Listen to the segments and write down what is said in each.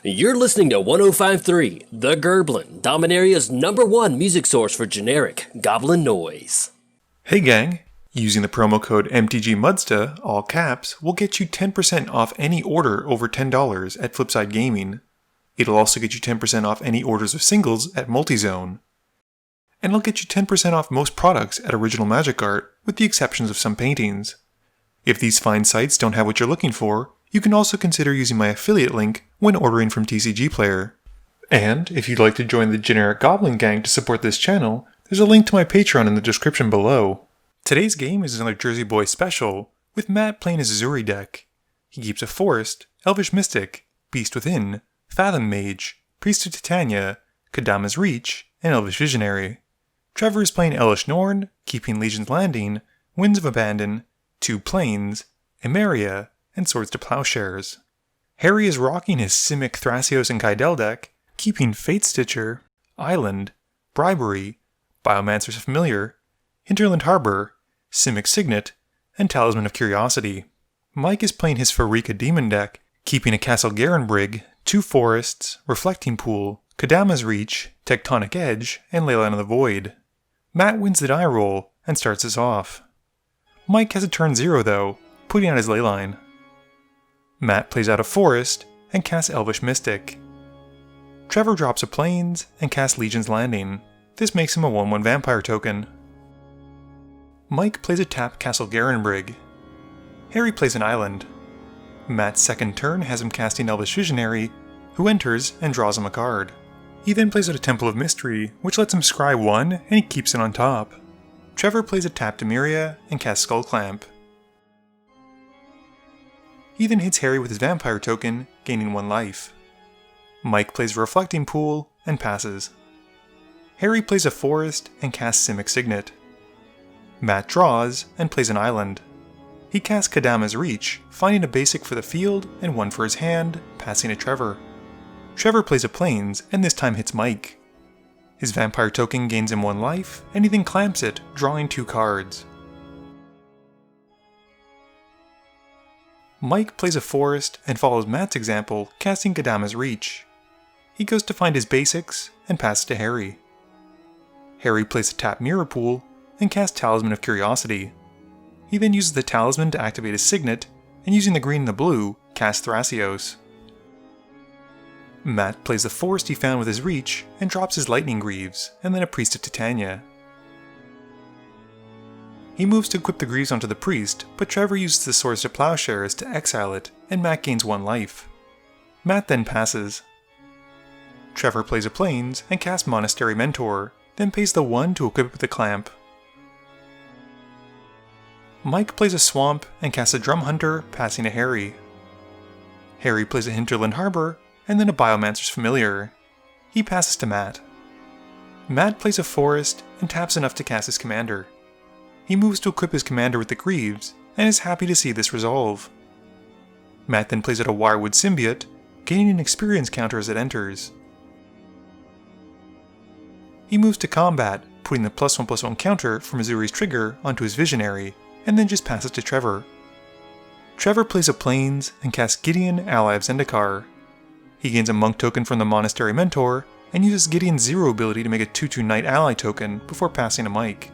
You're listening to 105.3, The Gerblin, Dominaria's #1 music source for generic goblin noise. Hey gang! Using the promo code MTGMudsta, all caps, will get you 10% off any order over $10 at Flipside Gaming. It'll also get you 10% off any orders of singles at Multizone. And it'll get you 10% off most products at Original Magic Art, with the exceptions of some paintings. If these fine sites don't have what you're looking for, you can also consider using my affiliate link when ordering from TCG Player. And if you'd like to join the generic Goblin Gang to support this channel, there's a link to my Patreon in the description below. Today's game is another Jersey Boy special, with Matt playing his Ezuri deck. He keeps a Forest, Elvish Mystic, Beast Within, Fathom Mage, Priest of Titania, Kadama's Reach, and Elvish Visionary. Trevor is playing Elesh Norn, keeping Legion's Landing, Winds of Abandon, 2 Plains, Emeria, and Swords to Plowshares. Harry is rocking his Simic Thrasios and Kydele deck, keeping Fate Stitcher, Island, Bribery, Biomancer's Familiar, Hinterland Harbor, Simic Signet, and Talisman of Curiosity. Mike is playing his Pharika Demon deck, keeping a Castle Garenbrig, 2 Forests, Reflecting Pool, Kadama's Reach, Tectonic Edge, and Leyline of the Void. Matt wins the die roll and starts us off. Mike has a turn 0 though, putting out his Leyline. Matt plays out a Forest and casts Elvish Mystic. Trevor drops a Plains and casts Legion's Landing. This makes him a 1/1 Vampire token. Mike plays a tapped Castle Garenbrig. Harry plays an Island. Matt's second turn has him casting Elvish Visionary, who enters and draws him a card. He then plays out a Temple of Mystery, which lets him scry 1 and he keeps it on top. Trevor plays a tapped Emeria and casts Skullclamp. He then hits Harry with his Vampire token, gaining 1 life. Mike plays a Reflecting Pool and passes. Harry plays a Forest and casts Simic Signet. Matt draws and plays an Island. He casts Kadama's Reach, finding a basic for the field and 1 for his hand, passing to Trevor. Trevor plays a Plains and this time hits Mike. His Vampire token gains him 1 life, and he then clamps it, drawing 2 cards. Mike plays a Forest and follows Matt's example, casting Kadama's Reach. He goes to find his basics and passes to Harry. Harry plays a tapped Mirror Pool and casts Talisman of Curiosity. He then uses the Talisman to activate his Signet, and using the green and the blue, casts Thrasios. Matt plays the Forest he found with his Reach and drops his Lightning Greaves, and then a Priest of Titania. He moves to equip the Greaves onto the Priest, but Trevor uses the Swords to Plowshares to exile it, and Matt gains 1 life. Matt then passes. Trevor plays a Plains and casts Monastery Mentor, then pays the 1 to equip it with the Clamp. Mike plays a Swamp and casts a Drum Hunter, passing to Harry. Harry plays a Hinterland Harbor, and then a Biomancer's Familiar. He passes to Matt. Matt plays a Forest and taps enough to cast his Commander. He moves to equip his Commander with the Greaves, and is happy to see this resolve. Matt then plays out a Wirewood Symbiote, gaining an experience counter as it enters. He moves to combat, putting the +1/+1 counter from Ezuri's trigger onto his Visionary, and then just passes to Trevor. Trevor plays a Plains and casts Gideon, ally of Zendikar. He gains a Monk token from the Monastery Mentor, and uses Gideon's 0 ability to make a 2/2 Knight ally token before passing to Mike.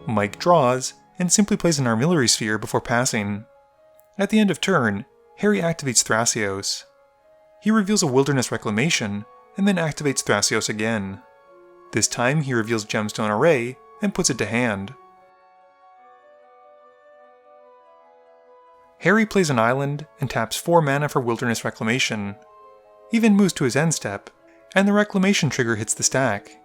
Mike draws, and simply plays an Armillary Sphere before passing. At the end of turn, Harry activates Thrasios. He reveals a Wilderness Reclamation, and then activates Thrasios again. This time he reveals Gemstone Array, and puts it to hand. Harry plays an Island, and taps 4 mana for Wilderness Reclamation. He then moves to his end step, and the Reclamation trigger hits the stack.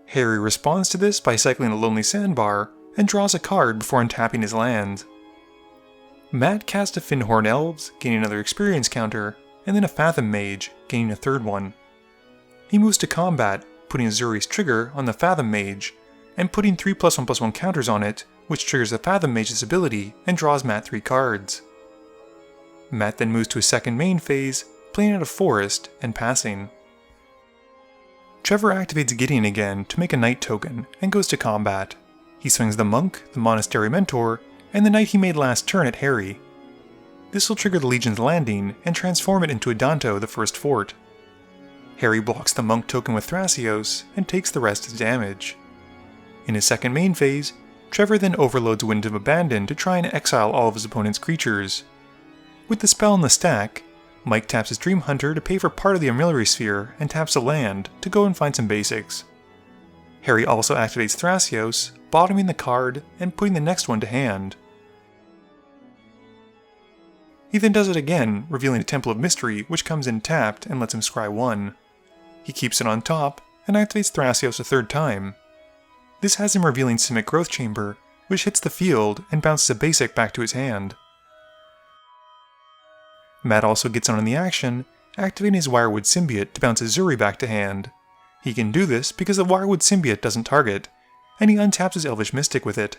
Harry responds to this by cycling a Lonely Sandbar, and draws a card before untapping his land. Matt casts a Fyndhorn Elves, gaining another experience counter, and then a Fathom Mage, gaining a 3rd one. He moves to combat, putting Ezuri's trigger on the Fathom Mage, and putting 3 +1/+1 counters on it, which triggers the Fathom Mage's ability and draws Matt 3 cards. Matt then moves to his second main phase, playing out a Forest and passing. Trevor activates Gideon again to make a Knight token, and goes to combat. He swings the Monk, the Monastery Mentor, and the Knight he made last turn at Harry. This will trigger the Legion's landing and transform it into Adanto, the first fort. Harry blocks the monk token with Thrasios and takes the rest as damage. In his second main phase, Trevor then overloads Wind of Abandon to try and exile all of his opponent's creatures. With the spell in the stack, Mike taps his Dream Hunter to pay for part of the Armillary Sphere and taps a land to go and find some basics. Harry also activates Thrasios, bottoming the card and putting the next one to hand. He then does it again, revealing a Temple of Mystery, which comes in tapped and lets him scry 1. He keeps it on top, and activates Thrasios a third time. This has him revealing Simic Growth Chamber, which hits the field and bounces a basic back to his hand. Matt also gets on in the action, activating his Wirewood Symbiote to bounce Ezuri back to hand. He can do this because the Wirewood Symbiote doesn't target, and he untaps his Elvish Mystic with it.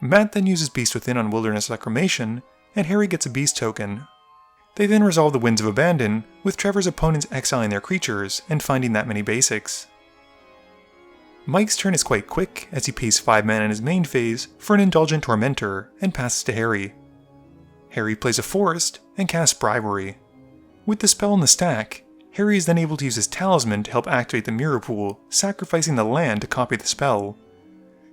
Matt then uses Beast Within on Wilderness Reclamation, and Harry gets a Beast token. They then resolve the Winds of Abandon, with Trevor's opponents exiling their creatures and finding that many basics. Mike's turn is quite quick, as he pays 5 mana in his main phase for an Indulgent Tormentor and passes to Harry. Harry plays a Forest and casts Bribery. With the spell in the stack, Harry is then able to use his Talisman to help activate the Mirror Pool, sacrificing the land to copy the spell.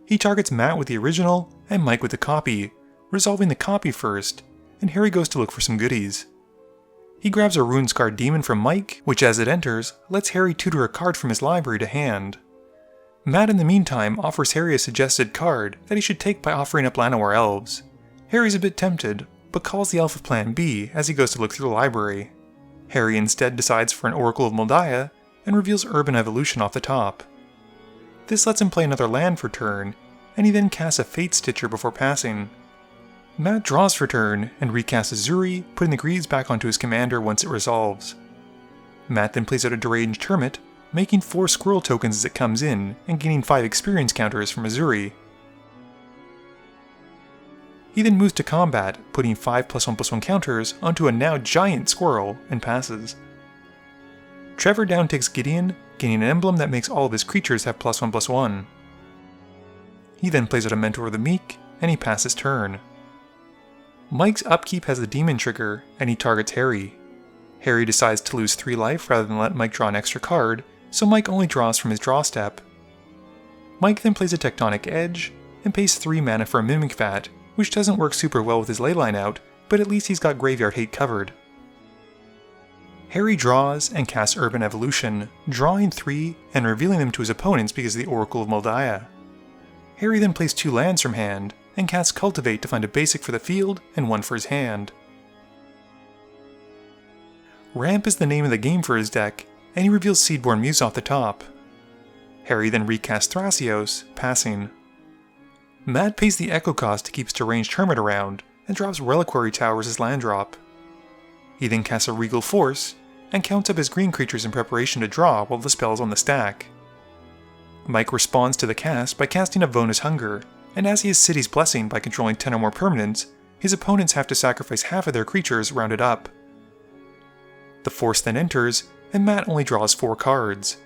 He targets Matt with the original and Mike with the copy, resolving the copy first, and Harry goes to look for some goodies. He grabs a Rune-Scarred Demon from Mike, which as it enters, lets Harry tutor a card from his library to hand. Matt in the meantime offers Harry a suggested card that he should take by offering up Llanowar Elves. Harry's a bit tempted, but calls the elf of Plan B as he goes to look through the library. Harry instead decides for an Oracle of Moldiah and reveals Urban Evolution off the top. This lets him play another land for turn, and he then casts a Fate Stitcher before passing. Matt draws for turn and recasts Ezuri, putting the Greaves back onto his commander once it resolves. Matt then plays out a Deranged Hermit, making 4 Squirrel tokens as it comes in and gaining 5 experience counters from Ezuri. He then moves to combat, putting 5 +1/+1 counters onto a now giant squirrel and passes. Trevor down takes Gideon, gaining an emblem that makes all of his creatures have +1/+1. He then plays out a Mentor of the Meek, and he passes turn. Mike's upkeep has the Demon trigger, and he targets Harry. Harry decides to lose 3 life rather than let Mike draw an extra card, so Mike only draws from his draw step. Mike then plays a Tectonic Edge, and pays 3 mana for a Mimic Vat, which doesn't work super well with his leyline out, but at least he's got Graveyard Hate covered. Harry draws and casts Urban Evolution, drawing 3 and revealing them to his opponents because of the Oracle of Moldiah. Harry then plays 2 lands from hand, and casts Cultivate to find a basic for the field and 1 for his hand. Ramp is the name of the game for his deck, and he reveals Seedborn Muse off the top. Harry then recasts Thrasios, passing. Matt pays the Echo cost to keep his Deranged Hermit around, and drops Reliquary Towers as land drop. He then casts a Regal Force, and counts up his green creatures in preparation to draw while the spell is on the stack. Mike responds to the cast by casting a Vonus Hunger, and as he has City's Blessing by controlling 10 or more permanents, his opponents have to sacrifice half of their creatures rounded up. The Force then enters, and Matt only draws 4 cards.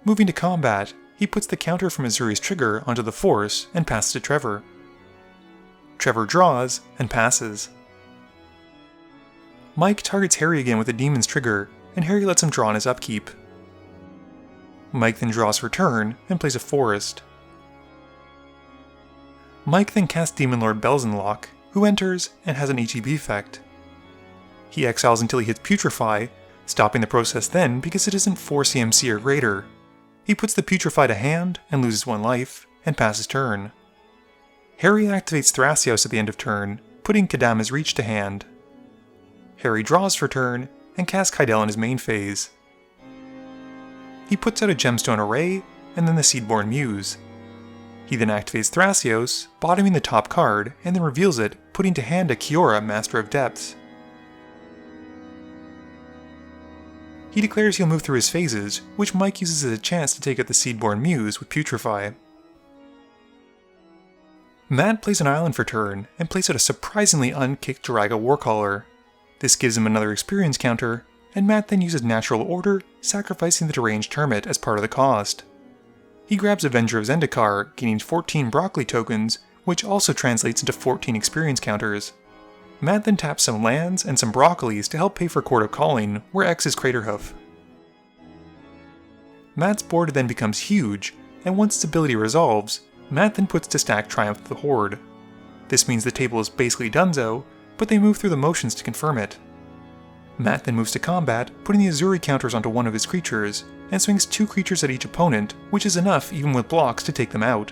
Moving to combat, he puts the counter from Ezuri's trigger onto the Force and passes to Trevor. Trevor draws and passes. Mike targets Harry again with the Demon's trigger, and Harry lets him draw on his upkeep. Mike then draws for turn and plays a Forest. Mike then casts Demon Lord Belzenlock, who enters and has an ETB effect. He exiles until he hits Putrefy, stopping the process then because it isn't 4 CMC or greater. He puts the Putrefy to hand and loses 1 life, and passes turn. Harry activates Thrasios at the end of turn, putting Kadama's Reach to hand. Harry draws for turn, and casts Kydele in his main phase. He puts out a Gemstone Array, and then the Seedborn Muse. He then activates Thrasios, bottoming the top card, and then reveals it, putting to hand a Kiora, Master of Depths. He declares he'll move through his phases, which Mike uses as a chance to take out the Seedborn Muse with Putrefy. Matt plays an island for turn, and plays out a surprisingly unkicked Jaraga Warcaller. This gives him another experience counter, and Matt then uses Natural Order, sacrificing the Deranged Hermit as part of the cost. He grabs Avenger of Zendikar, gaining 14 Broccoli tokens, which also translates into 14 experience counters. Matt then taps some lands and some broccolis to help pay for Court of Calling, where X is Craterhoof. Matt's board then becomes huge, and once its ability resolves, Matt then puts to stack Triumph of the Horde. This means the table is basically donezo, but they move through the motions to confirm it. Matt then moves to combat, putting the Ezuri counters onto one of his creatures, and swings 2 creatures at each opponent, which is enough even with blocks to take them out.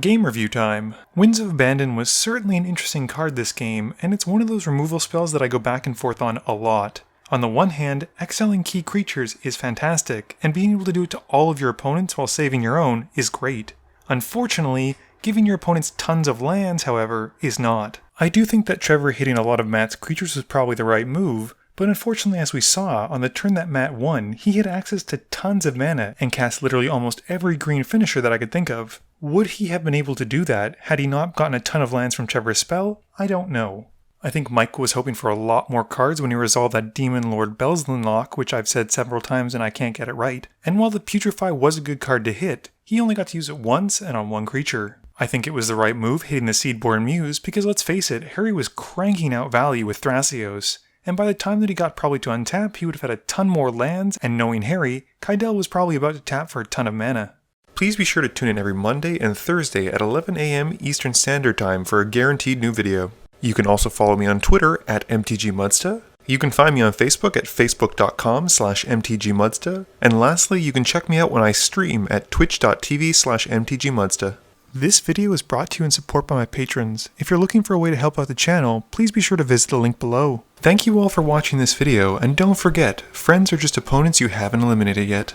Game review time. Winds of Abandon was certainly an interesting card this game, and it's one of those removal spells that I go back and forth on a lot. On the one hand, exiling key creatures is fantastic, and being able to do it to all of your opponents while saving your own is great. Unfortunately, giving your opponents tons of lands, however, is not. I do think that Trevor hitting a lot of Matt's creatures was probably the right move, but unfortunately, as we saw, on the turn that Matt won, he had access to tons of mana and cast literally almost every green finisher that I could think of. Would he have been able to do that had he not gotten a ton of lands from Trevor's spell? I don't know. I think Mike was hoping for a lot more cards when he resolved that Demon Lord Belslin lock, which I've said several times and I can't get it right. And while the Putrefy was a good card to hit, he only got to use it once and on one creature. I think it was the right move hitting the Seedborn Muse because let's face it, Harry was cranking out value with Thrasios. And by the time that he got probably to untap, he would have had a ton more lands, and knowing Harry, Kydele was probably about to tap for a ton of mana. Please be sure to tune in every Monday and Thursday at 11 AM Eastern Standard Time for a guaranteed new video. You can also follow me on Twitter at MTGMudsta. You can find me on Facebook at facebook.com/MTGMudsta. And lastly, you can check me out when I stream at twitch.tv/MTGMudsta. This video is brought to you in support by my patrons. If you're looking for a way to help out the channel, please be sure to visit the link below. Thank you all for watching this video, and don't forget, friends are just opponents you haven't eliminated yet.